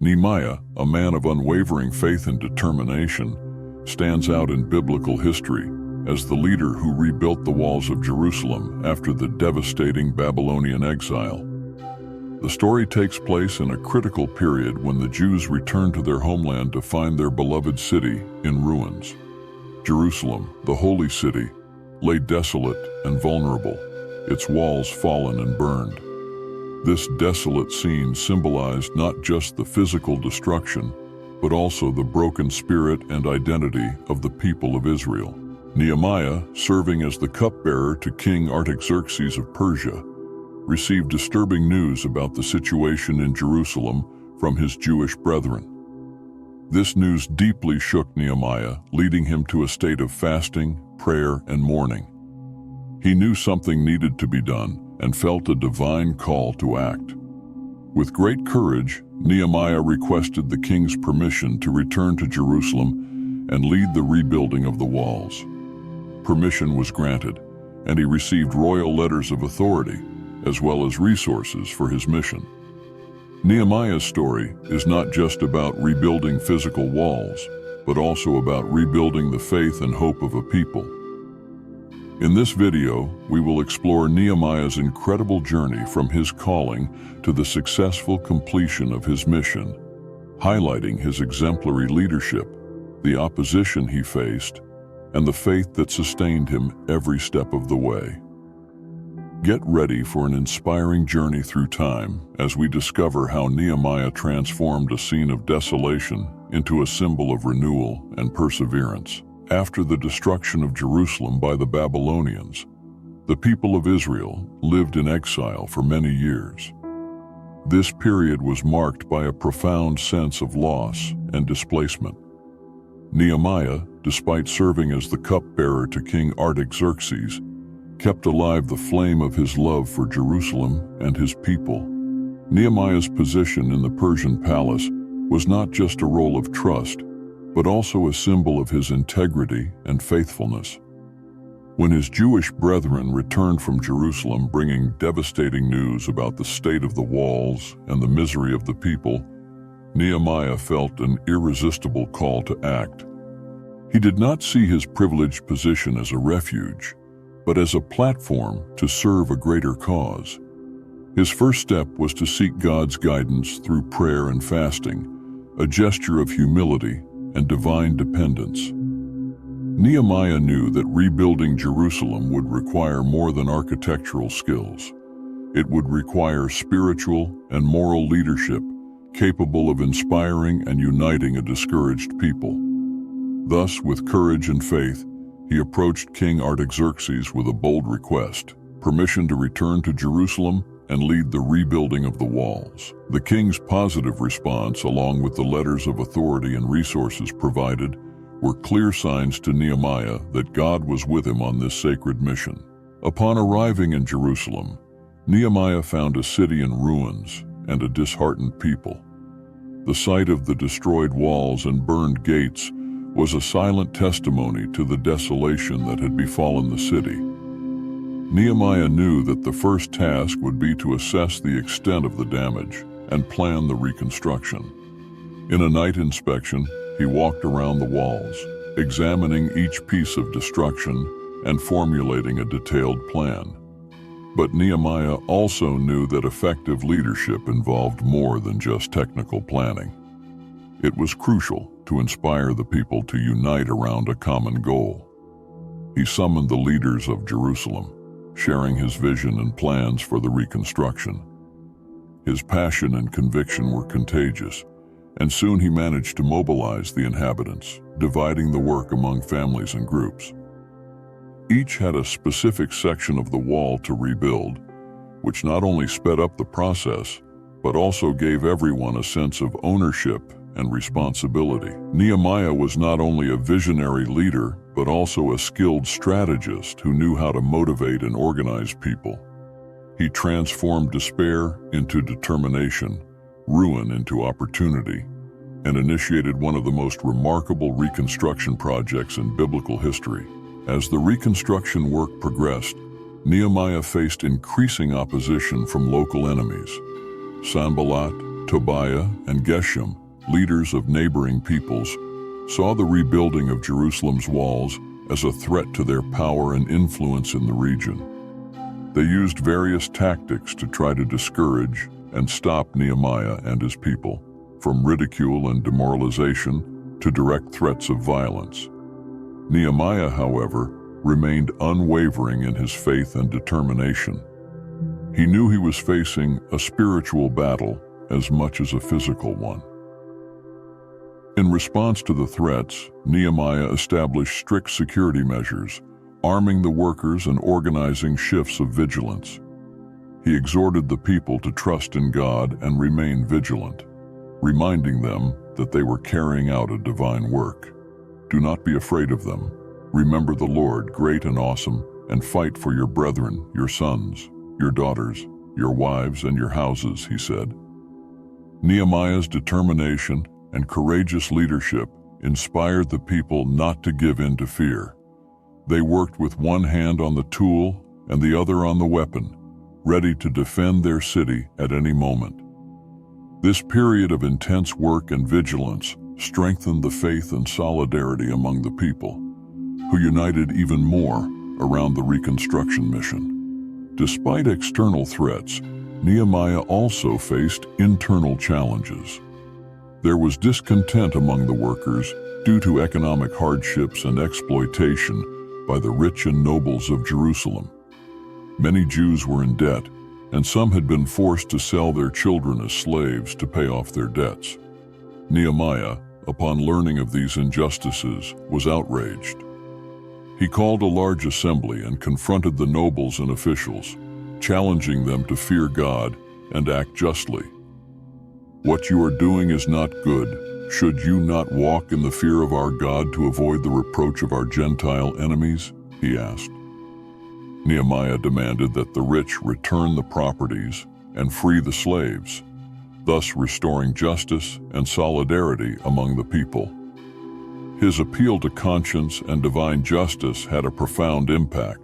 Nehemiah, a man of unwavering faith and determination, stands out in biblical history as the leader who rebuilt the walls of Jerusalem after the devastating Babylonian exile. The story takes place in a critical period when the Jews return to their homeland to find their beloved city in ruins. Jerusalem, the holy city, lay desolate and vulnerable, its walls fallen and burned. This desolate scene symbolized not just the physical destruction, but also the broken spirit and identity of the people of Israel. Nehemiah, serving as the cupbearer to King Artaxerxes of Persia, received disturbing news about the situation in Jerusalem from his Jewish brethren. This news deeply shook Nehemiah, leading him to a state of fasting, prayer, and mourning. He knew something needed to be done and felt a divine call to act. With great courage, Nehemiah requested the king's permission to return to Jerusalem and lead the rebuilding of the walls. Permission was granted, and he received royal letters of authority, as well as resources for his mission. Nehemiah's story is not just about rebuilding physical walls, but also about rebuilding the faith and hope of a people. In this video, we will explore Nehemiah's incredible journey from his calling to the successful completion of his mission, highlighting his exemplary leadership, the opposition he faced, and the faith that sustained him every step of the way. Get ready for an inspiring journey through time as we discover how Nehemiah transformed a scene of desolation into a symbol of renewal and perseverance. After the destruction of Jerusalem by the Babylonians, the people of Israel lived in exile for many years. This period was marked by a profound sense of loss and displacement. Nehemiah, despite serving as the cupbearer to King Artaxerxes, kept alive the flame of his love for Jerusalem and his people. Nehemiah's position in the Persian palace was not just a role of trust, but also a symbol of his integrity and faithfulness. When his Jewish brethren returned from Jerusalem bringing devastating news about the state of the walls and the misery of the people, Nehemiah felt an irresistible call to act. He did not see his privileged position as a refuge, but as a platform to serve a greater cause. His first step was to seek God's guidance through prayer and fasting, a gesture of humility and divine dependence. Nehemiah knew that rebuilding Jerusalem would require more than architectural skills. It would require spiritual and moral leadership capable of inspiring and uniting a discouraged people. Thus, with courage and faith, he approached King Artaxerxes with a bold request, permission to return to Jerusalem and lead the rebuilding of the walls. The king's positive response, along with the letters of authority and resources provided, were clear signs to Nehemiah that God was with him on this sacred mission. Upon arriving in Jerusalem, Nehemiah found a city in ruins and a disheartened people. The sight of the destroyed walls and burned gates was a silent testimony to the desolation that had befallen the city. Nehemiah knew that the first task would be to assess the extent of the damage and plan the reconstruction. In a night inspection, he walked around the walls, examining each piece of destruction and formulating a detailed plan. But Nehemiah also knew that effective leadership involved more than just technical planning. It was crucial to inspire the people to unite around a common goal. He summoned the leaders of Jerusalem, sharing his vision and plans for the reconstruction. His passion and conviction were contagious, and soon he managed to mobilize the inhabitants, dividing the work among families and groups. Each had a specific section of the wall to rebuild, which not only sped up the process, but also gave everyone a sense of ownership and responsibility. Nehemiah was not only a visionary leader, but also a skilled strategist who knew how to motivate and organize people. He transformed despair into determination, ruin into opportunity, and initiated one of the most remarkable reconstruction projects in biblical history. As the reconstruction work progressed, Nehemiah faced increasing opposition from local enemies. Sanballat, Tobiah, and Geshem, leaders of neighboring peoples, saw the rebuilding of Jerusalem's walls as a threat to their power and influence in the region. They used various tactics to try to discourage and stop Nehemiah and his people, from ridicule and demoralization to direct threats of violence. Nehemiah, however, remained unwavering in his faith and determination. He knew he was facing a spiritual battle as much as a physical one. In response to the threats, Nehemiah established strict security measures, arming the workers and organizing shifts of vigilance. He exhorted the people to trust in God and remain vigilant, reminding them that they were carrying out a divine work. Do not be afraid of them. Remember the Lord, great and awesome, and fight for your brethren, your sons, your daughters, your wives, and your houses, he said. Nehemiah's determination and courageous leadership inspired the people not to give in to fear. They worked with one hand on the tool and the other on the weapon, ready to defend their city at any moment. This period of intense work and vigilance strengthened the faith and solidarity among the people, who united even more around the reconstruction mission. Despite external threats, Nehemiah also faced internal challenges. There was discontent among the workers due to economic hardships and exploitation by the rich and nobles of Jerusalem. Many Jews were in debt, and some had been forced to sell their children as slaves to pay off their debts. Nehemiah, upon learning of these injustices, was outraged. He called a large assembly and confronted the nobles and officials, challenging them to fear God and act justly. "What you are doing is not good. Should you not walk in the fear of our God to avoid the reproach of our Gentile enemies?" he asked. Nehemiah demanded that the rich return the properties and free the slaves, thus restoring justice and solidarity among the people. His appeal to conscience and divine justice had a profound impact.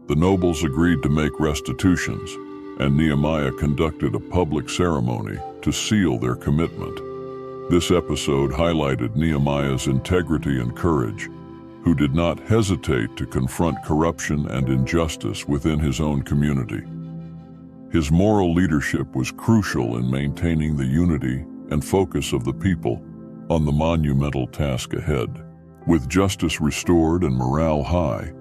The nobles agreed to make restitutions, and Nehemiah conducted a public ceremony to seal their commitment. This episode highlighted Nehemiah's integrity and courage, who did not hesitate to confront corruption and injustice within his own community. His moral leadership was crucial in maintaining the unity and focus of the people on the monumental task ahead. With justice restored and morale high,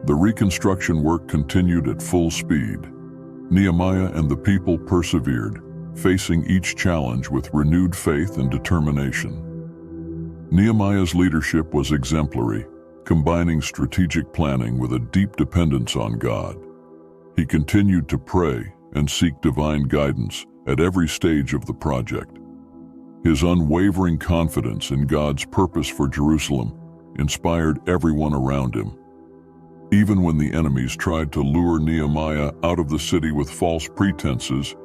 the reconstruction work continued at full speed. Nehemiah and the people persevered, facing each challenge with renewed faith and determination. Nehemiah's leadership was exemplary, combining strategic planning with a deep dependence on God. He continued to pray and seek divine guidance at every stage of the project. His unwavering confidence in God's purpose for Jerusalem inspired everyone around him. Even when the enemies tried to lure Nehemiah out of the city with false pretenses,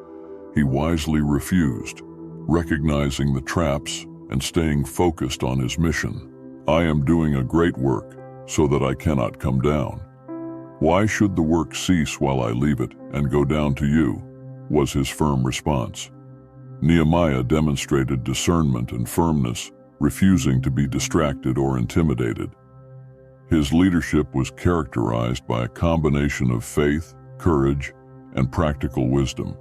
he wisely refused, recognizing the traps and staying focused on his mission. "I am doing a great work, so that I cannot come down. Why should the work cease while I leave it and go down to you?" was his firm response. Nehemiah demonstrated discernment and firmness, refusing to be distracted or intimidated. His leadership was characterized by a combination of faith, courage, and practical wisdom.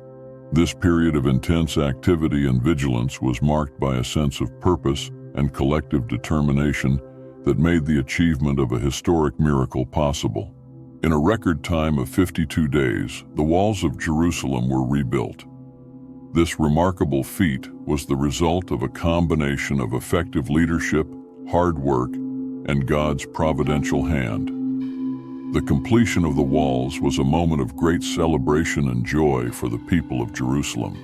This period of intense activity and vigilance was marked by a sense of purpose and collective determination that made the achievement of a historic miracle possible. In a record time of 52 days, the walls of Jerusalem were rebuilt. This remarkable feat was the result of a combination of effective leadership, hard work, and God's providential hand. The completion of the walls was a moment of great celebration and joy for the people of Jerusalem.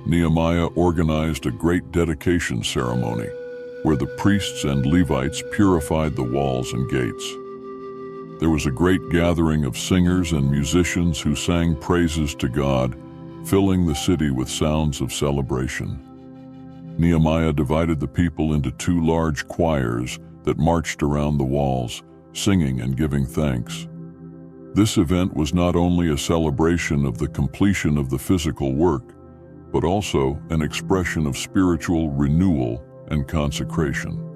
Nehemiah organized a great dedication ceremony, where the priests and Levites purified the walls and gates. There was a great gathering of singers and musicians who sang praises to God, filling the city with sounds of celebration. Nehemiah divided the people into two large choirs that marched around the walls, singing and giving thanks. This event was not only a celebration of the completion of the physical work, but also an expression of spiritual renewal and consecration.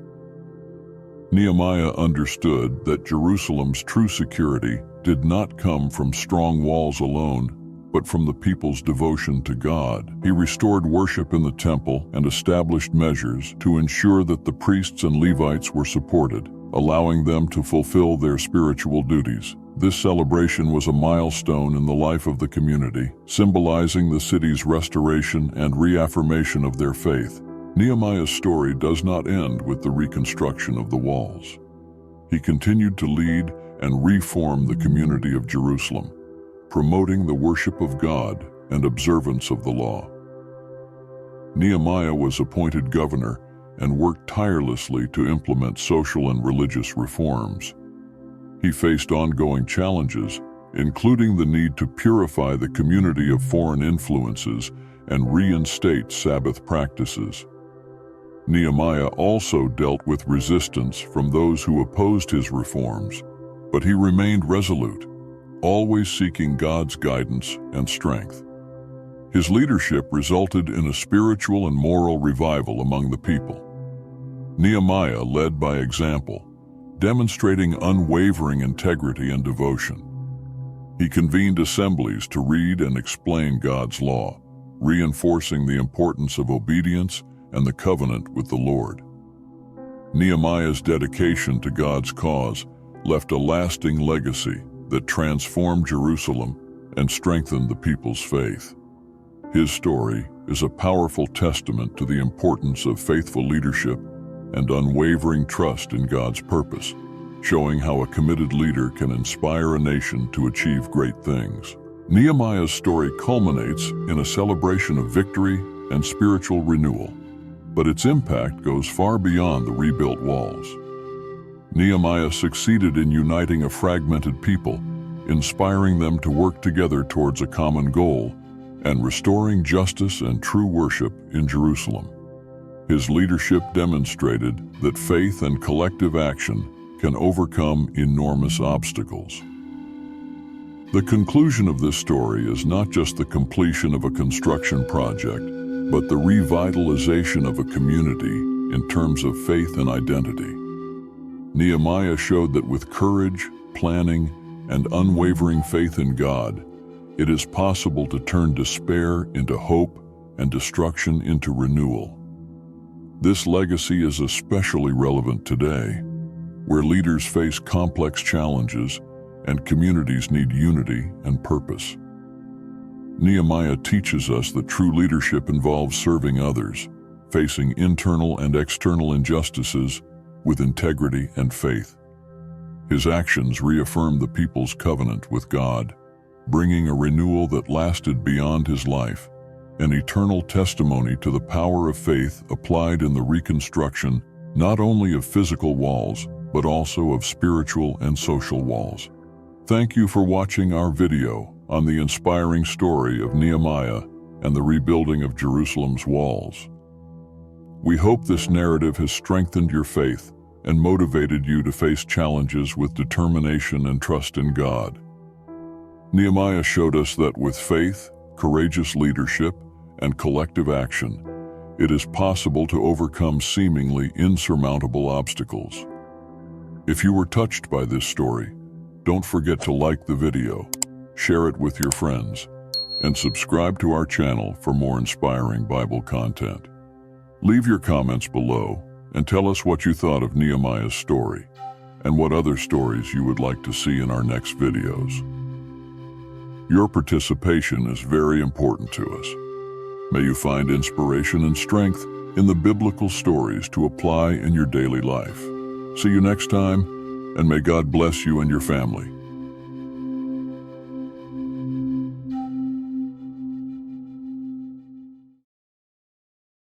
Nehemiah understood that Jerusalem's true security did not come from strong walls alone, but from the people's devotion to God. He restored worship in the temple and established measures to ensure that the priests and Levites were supported, allowing them to fulfill their spiritual duties. This celebration was a milestone in the life of the community, symbolizing the city's restoration and reaffirmation of their faith. Nehemiah's story does not end with the reconstruction of the walls. He continued to lead and reform the community of Jerusalem, promoting the worship of God and observance of the law. Nehemiah was appointed governor and worked tirelessly to implement social and religious reforms. He faced ongoing challenges, including the need to purify the community of foreign influences and reinstate Sabbath practices. Nehemiah also dealt with resistance from those who opposed his reforms, but he remained resolute, always seeking God's guidance and strength. His leadership resulted in a spiritual and moral revival among the people. Nehemiah led by example, demonstrating unwavering integrity and devotion. He convened assemblies to read and explain God's law, reinforcing the importance of obedience and the covenant with the Lord. Nehemiah's dedication to God's cause left a lasting legacy that transformed Jerusalem and strengthened the people's faith. His story is a powerful testament to the importance of faithful leadership and unwavering trust in God's purpose, showing how a committed leader can inspire a nation to achieve great things. Nehemiah's story culminates in a celebration of victory and spiritual renewal, but its impact goes far beyond the rebuilt walls. Nehemiah succeeded in uniting a fragmented people, inspiring them to work together towards a common goal, and restoring justice and true worship in Jerusalem. His leadership demonstrated that faith and collective action can overcome enormous obstacles. The conclusion of this story is not just the completion of a construction project, but the revitalization of a community in terms of faith and identity. Nehemiah showed that with courage, planning, and unwavering faith in God, it is possible to turn despair into hope and destruction into renewal. This legacy is especially relevant today, where leaders face complex challenges and communities need unity and purpose. Nehemiah teaches us that true leadership involves serving others, facing internal and external injustices with integrity and faith. His actions reaffirmed the people's covenant with God, bringing a renewal that lasted beyond his life, an eternal testimony to the power of faith applied in the reconstruction not only of physical walls, but also of spiritual and social walls. Thank you for watching our video on the inspiring story of Nehemiah and the rebuilding of Jerusalem's walls. We hope this narrative has strengthened your faith and motivated you to face challenges with determination and trust in God. Nehemiah showed us that with faith, courageous leadership, and collective action, it is possible to overcome seemingly insurmountable obstacles. If you were touched by this story, don't forget to like the video, share it with your friends, and subscribe to our channel for more inspiring Bible content. Leave your comments below and tell us what you thought of Nehemiah's story and what other stories you would like to see in our next videos. Your participation is very important to us. May you find inspiration and strength in the biblical stories to apply in your daily life. See you next time, and may God bless you and your family.